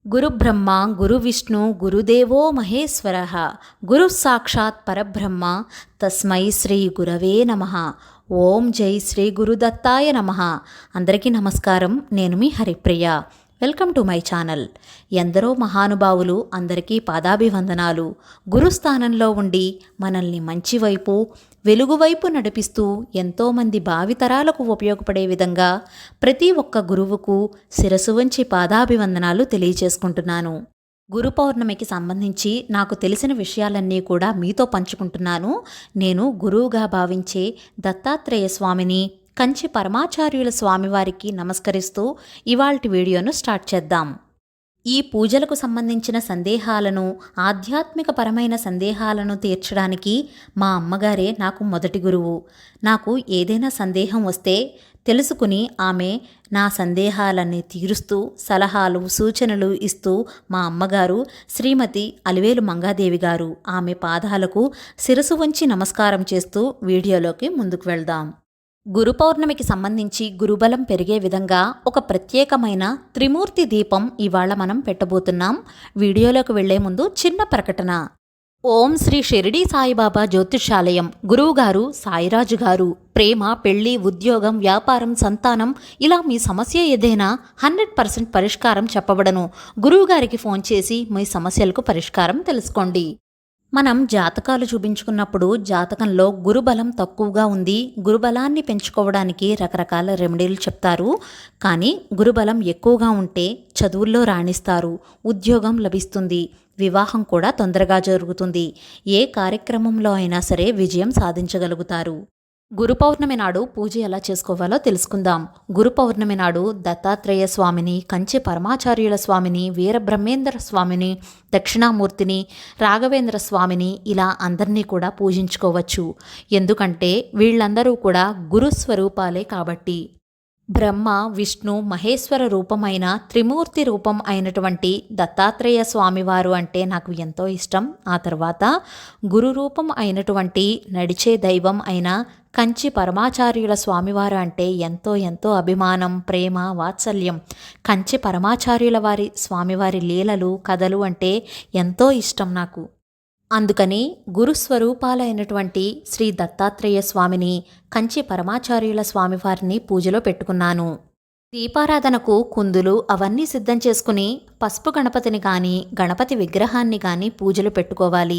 గురుబ్రహ్మ గురువిష్ణు గురుదేవో మహేశ్వరః గురు సాక్షాత్ పరబ్రహ్మ తస్మై శ్రీ గురవే నమః. ఓం జై శ్రీ గురుదత్తాయ నమః. అందరికీ నమస్కారం. నేను మీ Haripriya. Welcome to my channel. ఎందరో మహానుభావులు అందరికీ పాదాభివందనాలు. గురుస్థానంలో ఉండి మనల్ని మంచి వైపు వెలుగు వైపు నడిపిస్తూ ఎంతోమంది భావితరాలకు ఉపయోగపడే విధంగా ప్రతి ఒక్క గురువుకు శిరసు వంచి పాదాభివందనాలు తెలియచేసుకుంటున్నాను. గురు పౌర్ణమికి సంబంధించి నాకు తెలిసిన విషయాలన్నీ కూడా మీతో పంచుకుంటున్నాను. నేను గురువుగా భావించే దత్తాత్రేయ స్వామిని, కంచి పరమాచార్యుల స్వామివారికి నమస్కరిస్తూ ఇవాల్టి వీడియోను స్టార్ట్ చేద్దాం. ఈ పూజలకు సంబంధించిన సందేహాలను, ఆధ్యాత్మిక పరమైన సందేహాలను తీర్చడానికి మా అమ్మగారే నాకు మొదటి గురువు. నాకు ఏదైనా సందేహం వస్తే తెలుసుకుని ఆమె నా సందేహాలన్నీ తీరుస్తూ సలహాలు, సూచనలు ఇస్తూ మా అమ్మగారు శ్రీమతి అలివేలు మంగాదేవి గారు. ఆమె పాదాలకు శిరసు వంచి నమస్కారం చేస్తూ వీడియోలోకి ముందుకు వెళ్దాం. గురు పౌర్ణమికి సంబంధించి గురుబలం పెరిగే విధంగా ఒక ప్రత్యేకమైన త్రిమూర్తి దీపం ఇవాళ మనం పెట్టబోతున్నాం. వీడియోలోకి వెళ్లే ముందు చిన్న ప్రకటన. ఓం శ్రీ షిరిడి సాయిబాబా జ్యోతిషాలయం గురువుగారు సాయిరాజు గారు. ప్రేమ, పెళ్లి, ఉద్యోగం, వ్యాపారం, సంతానం ఇలా మీ సమస్య ఏదైనా 100% పరిష్కారం చెప్పబడను. గురువుగారికి ఫోన్ చేసి మీ సమస్యలకు పరిష్కారం తెలుసుకోండి. మనం జాతకాలు చూపించుకున్నప్పుడు జాతకంలో గురుబలం తక్కువగా ఉంది, గురుబలాన్ని పెంచుకోవడానికి రకరకాల రెమెడీలు చెప్తారు. కానీ గురుబలం ఎక్కువగా ఉంటే చదువుల్లో రాణిస్తారు, ఉద్యోగం లభిస్తుంది, వివాహం కూడా తొందరగా జరుగుతుంది, ఏ కార్యక్రమంలో అయినా సరే విజయం సాధించగలుగుతారు. గురు పౌర్ణమి నాడు పూజ ఎలా చేసుకోవాలో తెలుసుకుందాం. గురు పౌర్ణమి నాడు దత్తాత్రేయ స్వామిని, కంచి పరమాచార్యుల స్వామిని, వీరబ్రహ్మేంద్ర స్వామిని, దక్షిణామూర్తిని, రాఘవేంద్ర స్వామిని ఇలా అందరినీ కూడా పూజించుకోవచ్చు. ఎందుకంటే వీళ్ళందరూ కూడా గురుస్వరూపాలే కాబట్టి. బ్రహ్మ, విష్ణు, మహేశ్వర రూపమైన త్రిమూర్తి రూపం అయినటువంటి దత్తాత్రేయ స్వామివారు అంటే నాకు ఎంతో ఇష్టం. ఆ తర్వాత గురు రూపం అయినటువంటి నడిచే దైవం అయిన కంచి పరమాచార్యుల స్వామివారు అంటే ఎంతో ఎంతో అభిమానం, ప్రేమ, వాత్సల్యం. కంచి పరమాచార్యుల వారి స్వామివారి లీలలు, కథలు అంటే ఎంతో ఇష్టం నాకు. అందుకని గురుస్వరూపాలైనటువంటి శ్రీ దత్తాత్రేయ స్వామిని, కంచి పరమాచార్యుల స్వామివారిని పూజలో పెట్టుకున్నాను. దీపారాధనకు కుందులు అవన్నీ సిద్ధం చేసుకుని పసుపు గణపతిని కానీ, గణపతి విగ్రహాన్ని కానీ పూజలు పెట్టుకోవాలి.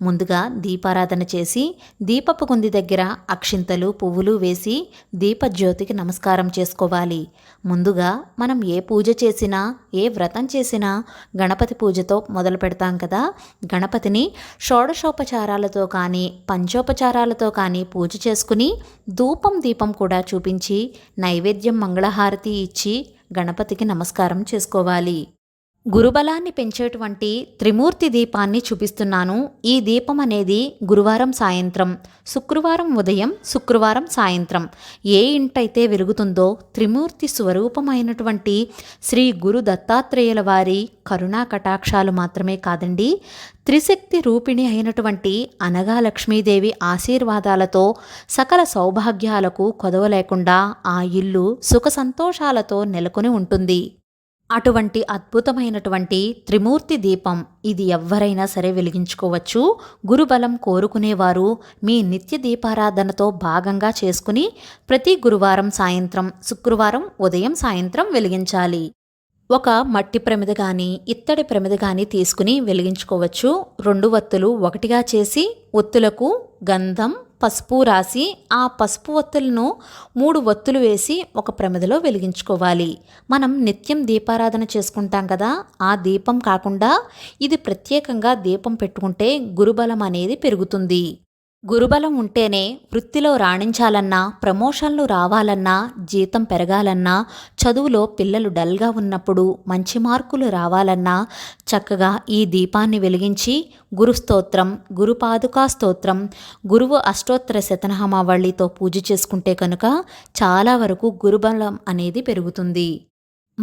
ముందుగా దీపారాధన చేసి దీపపు కుంది దగ్గర అక్షింతలు, పువ్వులు వేసి దీపజ్యోతికి నమస్కారం చేసుకోవాలి. ముందుగా మనం ఏ పూజ చేసినా, ఏ వ్రతం చేసినా గణపతి పూజతో మొదలు పెడతాం కదా. గణపతిని షోడశోపచారాలతో కానీ, పంచోపచారాలతో కానీ పూజ చేసుకుని ధూపం, దీపం కూడా చూపించి నైవేద్యం, మంగళహారతి ఇచ్చి గణపతికి నమస్కారం చేసుకోవాలి. గురుబలాన్ని పెంచేటువంటి త్రిమూర్తి దీపాన్ని చూపిస్తున్నాను. ఈ దీపం అనేది గురువారం సాయంత్రం, శుక్రవారం ఉదయం, శుక్రవారం సాయంత్రం ఏ ఇంటైతే వెలుగుతుందో త్రిమూర్తి స్వరూపమైనటువంటి శ్రీ గురు దత్తాత్రేయుల వారి కరుణా కటాక్షాలు మాత్రమే కాదండి, త్రిశక్తి రూపిణి అయినటువంటి అనగా లక్ష్మీదేవి ఆశీర్వాదాలతో సకల సౌభాగ్యాలకు కొదవ లేకుండా ఆ ఇల్లు సుఖ సంతోషాలతో నెలకొని ఉంటుంది. అటువంటి అద్భుతమైనటువంటి త్రిమూర్తి దీపం ఇది ఎవ్వరైనా సరే వెలిగించుకోవచ్చు. గురుబలం కోరుకునేవారు మీ నిత్య దీపారాధనతో భాగంగా చేసుకుని ప్రతి గురువారం సాయంత్రం, శుక్రవారం ఉదయం, సాయంత్రం వెలిగించాలి. ఒక మట్టి ప్రమిద కానీ, ఇత్తడి ప్రమిద కానీ తీసుకుని వెలిగించుకోవచ్చు. 2 వత్తులు ఒకటిగా చేసి ఒత్తులకు గంధం, పసుపు రాసి ఆ పసుపు ఒత్తులను 3 వత్తులు వేసి ఒక ప్రమిదలో వెలిగించుకోవాలి. మనం నిత్యం దీపారాధన చేసుకుంటాం కదా, ఆ దీపం కాకుండా ఇది ప్రత్యేకంగా దీపం పెట్టుకుంటే గురుబలం అనేది పెరుగుతుంది. గురుబలం ఉంటేనే వృత్తిలో రాణించాలన్నా, ప్రమోషన్లు రావాలన్నా, జీతం పెరగాలన్నా, చదువులో పిల్లలు డల్గా ఉన్నప్పుడు మంచి మార్కులు రావాలన్నా చక్కగా ఈ దీపాన్ని వెలిగించి గురుస్తోత్రం, గురుపాదుకా స్తోత్రం, గురువు అష్టోత్తర శతనామావళితో పూజ చేసుకుంటే కనుక చాలా వరకు గురుబలం అనేది పెరుగుతుంది.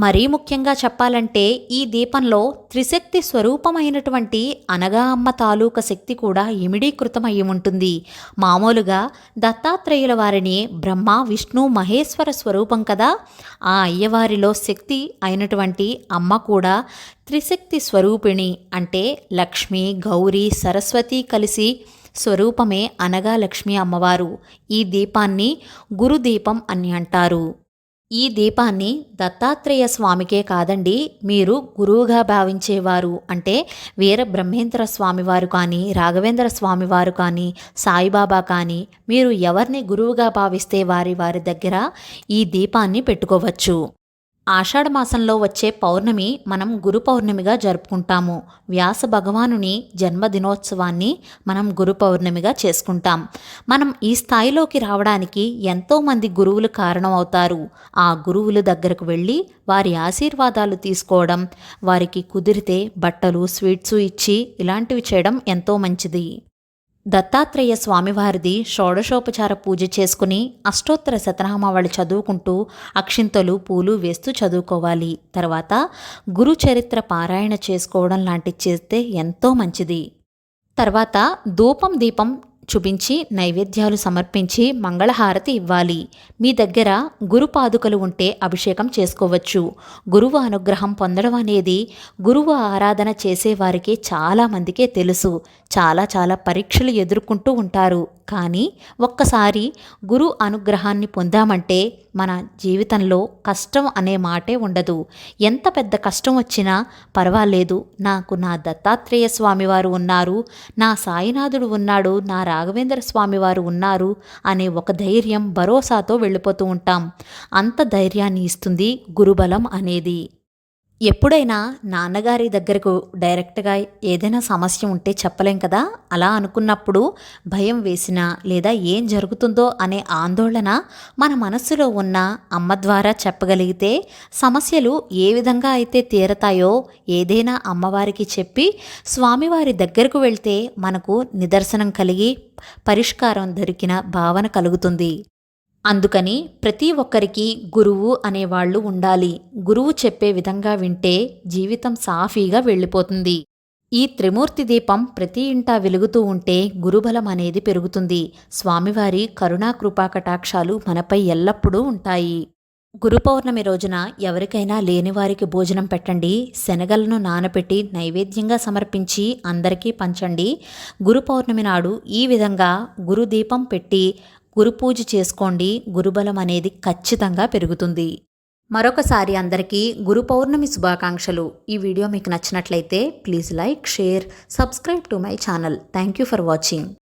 మరీ ముఖ్యంగా చెప్పాలంటే ఈ దీపంలో త్రిశక్తి స్వరూపమైనటువంటి అనగా అమ్మ తాలూక శక్తి కూడా ఇమిడీకృతం అయి ఉంటుంది. మామూలుగా దత్తాత్రేయుల వారిని బ్రహ్మ విష్ణు మహేశ్వర స్వరూపం కదా, ఆ అయ్యవారిలో శక్తి అయినటువంటి అమ్మ కూడా త్రిశక్తి స్వరూపిణి. అంటే లక్ష్మి గౌరీ సరస్వతి కలిసి స్వరూపమే అనగా లక్ష్మీ అమ్మవారు. ఈ దీపాన్ని గురుదీపం అని అంటారు. ఈ దీపాన్ని దత్తాత్రేయ స్వామికే కాదండి, మీరు గురువుగా భావించేవారు అంటే వీర బ్రహ్మేంద్ర స్వామివారు కానీ, రాఘవేంద్ర స్వామివారు కానీ, సాయిబాబా కానీ, మీరు ఎవరిని గురువుగా భావిస్తే వారి వారి దగ్గర ఈ దీపాన్ని పెట్టుకోవచ్చు. ఆషాఢమాసంలో వచ్చే పౌర్ణమి మనం గురు పౌర్ణమిగా జరుపుకుంటాము. వ్యాస భగవానుని జన్మదినోత్సవాన్ని మనం గురు పౌర్ణమిగా చేసుకుంటాం. మనం ఈ స్థాయిలోకి రావడానికి ఎంతోమంది గురువులు కారణమవుతారు. ఆ గురువుల దగ్గరకు వెళ్ళి వారి ఆశీర్వాదాలు తీసుకోవడం, వారికి కుదిరితే బట్టలు స్వీట్సు ఇచ్చి ఇలాంటివి చేయడం ఎంతో మంచిది. దత్తాత్రేయ స్వామివారిది షోడశోపచార పూజ చేసుకుని అష్టోత్తర శతనామావళి చదువుకుంటూ అక్షింతలు పూలు వేస్తూ చదువుకోవాలి. తర్వాత గురు చరిత్ర పారాయణ చేసుకోవడం లాంటివి చేస్తే ఎంతో మంచిది. తర్వాత ధూపం దీపం చూపించి నైవేద్యాలు సమర్పించి మంగళహారతి ఇవ్వాలి. మీ దగ్గర గురు పాదుకలు ఉంటే అభిషేకం చేసుకోవచ్చు. గురువు అనుగ్రహం పొందడం అనేది గురువు ఆరాధన చేసేవారికి చాలామందికే తెలుసు. చాలా పరీక్షలు ఎదుర్కొంటూ ఉంటారు. కానీ ఒక్కసారి గురు అనుగ్రహాన్ని పొందామంటే మన జీవితంలో కష్టం అనే మాటే ఉండదు. ఎంత పెద్ద కష్టం వచ్చినా పర్వాలేదు, నాకు నా దత్తాత్రేయ స్వామివారు ఉన్నారు, నా సాయినాథుడు ఉన్నాడు, నా రాఘవేంద్ర స్వామివారు ఉన్నారు అనే ఒక ధైర్యం భరోసాతో వెళ్ళిపోతూ ఉంటాం. అంత ధైర్యాన్ని ఇస్తుంది గురుబలం అనేది. ఎప్పుడైనా నాన్నగారి దగ్గరకు డైరెక్ట్గా ఏదైనా సమస్య ఉంటే చెప్పలేం కదా, అలా అనుకున్నప్పుడు భయం వేసినా లేదా ఏం జరుగుతుందో అనే ఆందోళన మన మనస్సులో ఉన్న అమ్మ ద్వారా చెప్పగలిగితే సమస్యలు ఏ విధంగా అయితే తీరతాయో ఏదైనా అమ్మవారికి చెప్పి స్వామివారి దగ్గరకు వెళ్తే మనకు నిదర్శనం కలిగి పరిష్కారం దొరికిన భావన కలుగుతుంది. అందుకని ప్రతి ఒక్కరికి గురువు అనేవాళ్ళు ఉండాలి. గురువు చెప్పే విధంగా వింటే జీవితం సాఫీగా వెళ్ళిపోతుంది. ఈ త్రిమూర్తి దీపం ప్రతి ఇంటా వెలుగుతూ ఉంటే గురుబలం అనేది పెరుగుతుంది. స్వామివారి కరుణా కృపా కటాక్షాలు మనపై ఎల్లప్పుడూ ఉంటాయి. గురు పౌర్ణమి రోజున ఎవరికైనా లేనివారికి భోజనం పెట్టండి. శనగలను నానబెట్టి నైవేద్యంగా సమర్పించి అందరికీ పంచండి. గురు పౌర్ణమి నాడు ఈ విధంగా గురుదీపం పెట్టి గురు పూజ చేసుకోండి. గురుబలం అనేది ఖచ్చితంగా పెరుగుతుంది. మరొకసారి అందరికీ గురు పౌర్ణమి శుభాకాంక్షలు. ఈ వీడియో మీకు నచ్చినట్లయితే please like, share, subscribe to my channel. Thank you for watching.